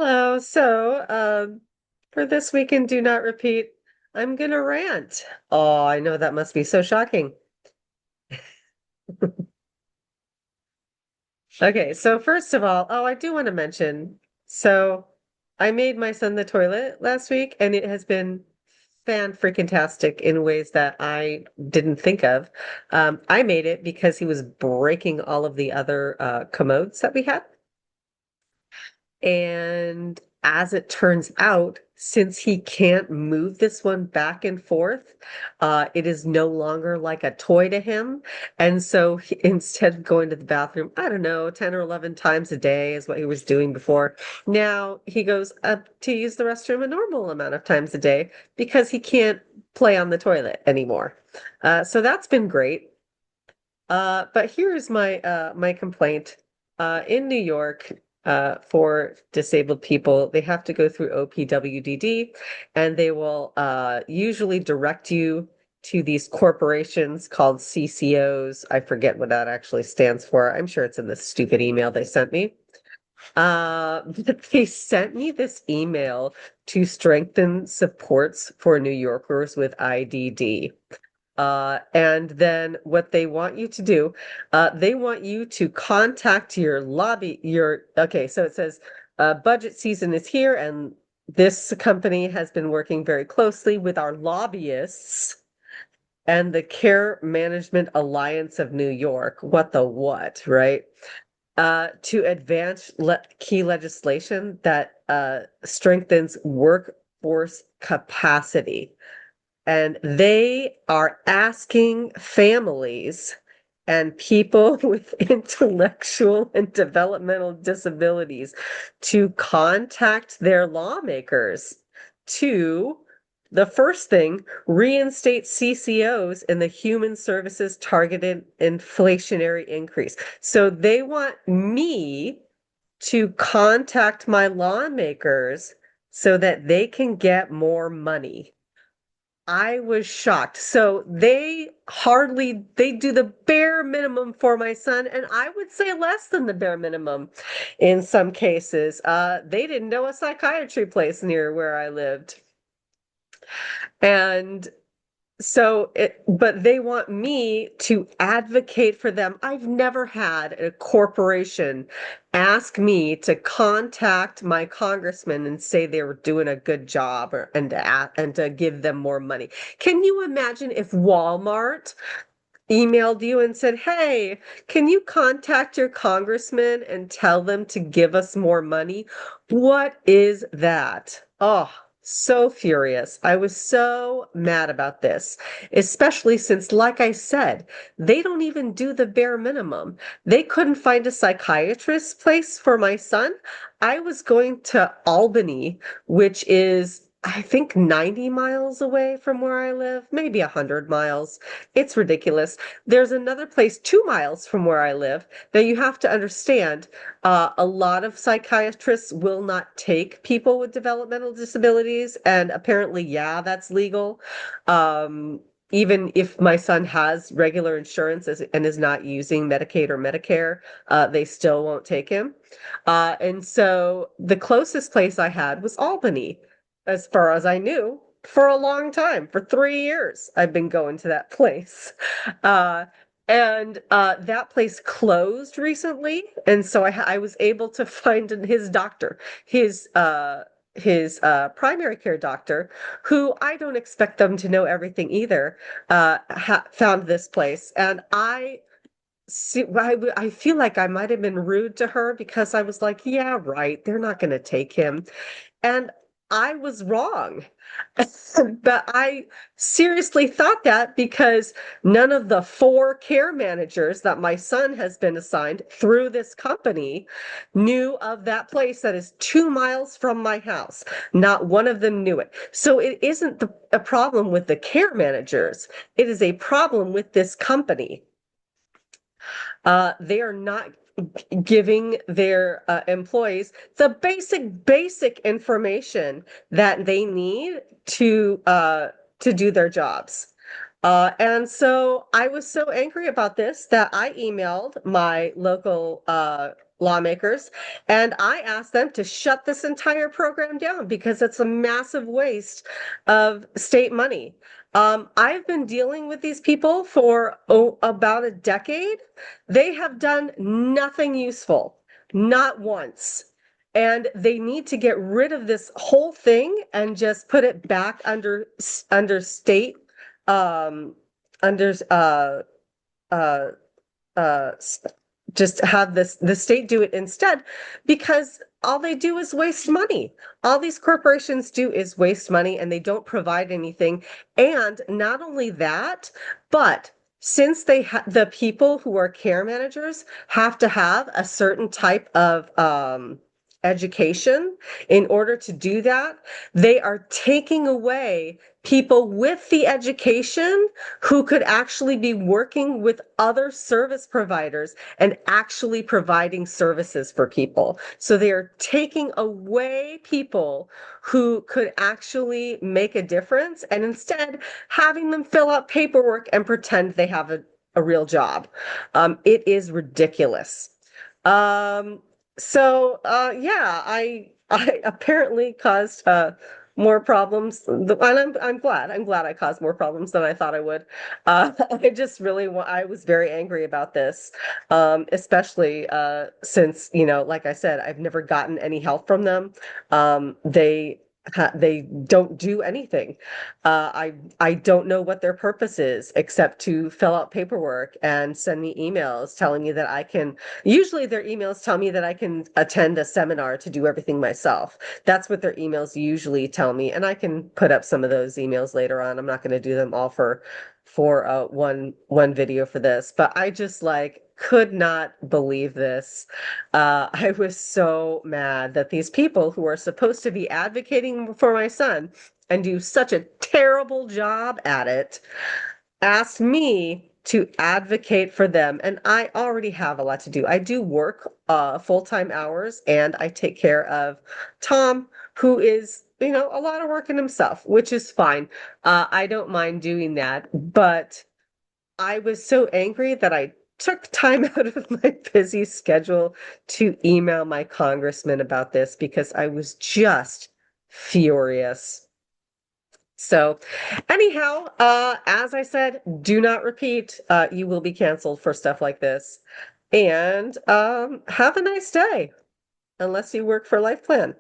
Hello. For this week and Do Not Repeat, I'm gonna rant. Oh, I know that must be so shocking. Okay, so first of all, I do want to mention, so I made my son the toilet last week, and it has been fan-freaking-tastic in ways that I didn't think of. I made it because he was breaking all of the other commodes that we had. And as it turns out, since he can't move this one back and forth, it is no longer like a toy to him. And so instead of going to the bathroom, I don't know, 10 or 11 times a day is what he was doing before. Now he goes up to use the restroom a normal amount of times a day because he can't play on the toilet anymore. So that's been great. But here's my complaint. In New York, for disabled people, they have to go through OPWDD, and they will usually direct you to these corporations called CCOs. I forget what that actually stands for. I'm sure it's in the stupid email they sent me. But they sent me this email to strengthen supports for New Yorkers with IDD. And then what they want you to do, they want you to contact your okay, so it says budget season is here, and this company has been working very closely with our lobbyists and the Care Management Alliance of New York. What the what, right? To advance key legislation that strengthens workforce capacity. And they are asking families and people with intellectual and developmental disabilities to contact their lawmakers to, the first thing, reinstate CCOs in the Human Services Targeted Inflationary Increase. So they want me to contact my lawmakers so that they can get more money. I was shocked. So they do the bare minimum for my son, and I would say less than the bare minimum in some cases. They didn't know a psychiatry place near where I lived. And but they want me to advocate for them. I've never had a corporation ask me to contact my congressman and say they were doing a good job and to give them more money. Can you imagine if Walmart emailed you and said, "Hey, can you contact your congressman and tell them to give us more money?" What is that? Oh, so furious. I was so mad about this, especially since, like I said, they don't even do the bare minimum. They couldn't find a psychiatrist place for my son. I was going to Albany, which is, I think, 90 miles away from where I live, maybe 100 miles. It's ridiculous. There's another place 2 miles from where I live. Now you have to understand, a lot of psychiatrists will not take people with developmental disabilities, and apparently, yeah, that's legal. Even if my son has regular insurance and is not using Medicaid or Medicare, they still won't take him. And so the closest place I had was Albany, as far as I knew, for a long time. For 3 years, I've been going to that place. Uh, and that place closed recently, and so I was able to find his doctor, his primary care doctor, who I don't expect them to know everything either, found this place, and I feel like I might have been rude to her because I was like, yeah, right, they're not going to take him. And I was wrong. But I seriously thought that because none of the four care managers that my son has been assigned through this company knew of that place that is 2 miles from my house. Not one of them knew it. So it isn't a problem with the care managers. It is a problem with this company. They are not giving their employees the basic information that they need to do their jobs. And so I was so angry about this that I emailed my local lawmakers and I asked them to shut this entire program down because it's a massive waste of state money. I've been dealing with these people for about a decade. They have done nothing useful, not once. And they need to get rid of this whole thing and just put it back under state um under uh uh just have the state do it instead because all they do is waste money. All these corporations do is waste money and they don't provide anything. And not only that, but since the people who are care managers have to have a certain type of education in order to do that, they are taking away people with the education who could actually be working with other service providers and actually providing services for people. So they are taking away people who could actually make a difference and instead having them fill out paperwork and pretend they have a real job. It is ridiculous. Um, yeah, I apparently caused more problems. And I'm glad. I'm glad I caused more problems than I thought I would. I just really I was very angry about this, especially since, like I said, I've never gotten any help from them. They don't do anything. I don't know what their purpose is except to fill out paperwork and send me emails telling me that I can. Usually their emails tell me that I can attend a seminar to do everything myself. That's what their emails usually tell me, and I can put up some of those emails later on. I'm not going to do them all for one video for this, but I just like could not believe this. I was so mad that these people who are supposed to be advocating for my son and do such a terrible job at it asked me to advocate for them. And I already have a lot to do. I do work full-time hours and I take care of Tom, who is, a lot of work in himself, which is fine. I don't mind doing that. But I was so angry that I took time out of my busy schedule to email my congressman about this because I was just furious. So, anyhow, as I said, do not repeat. You will be canceled for stuff like this. And have a nice day, unless you work for Life Plan.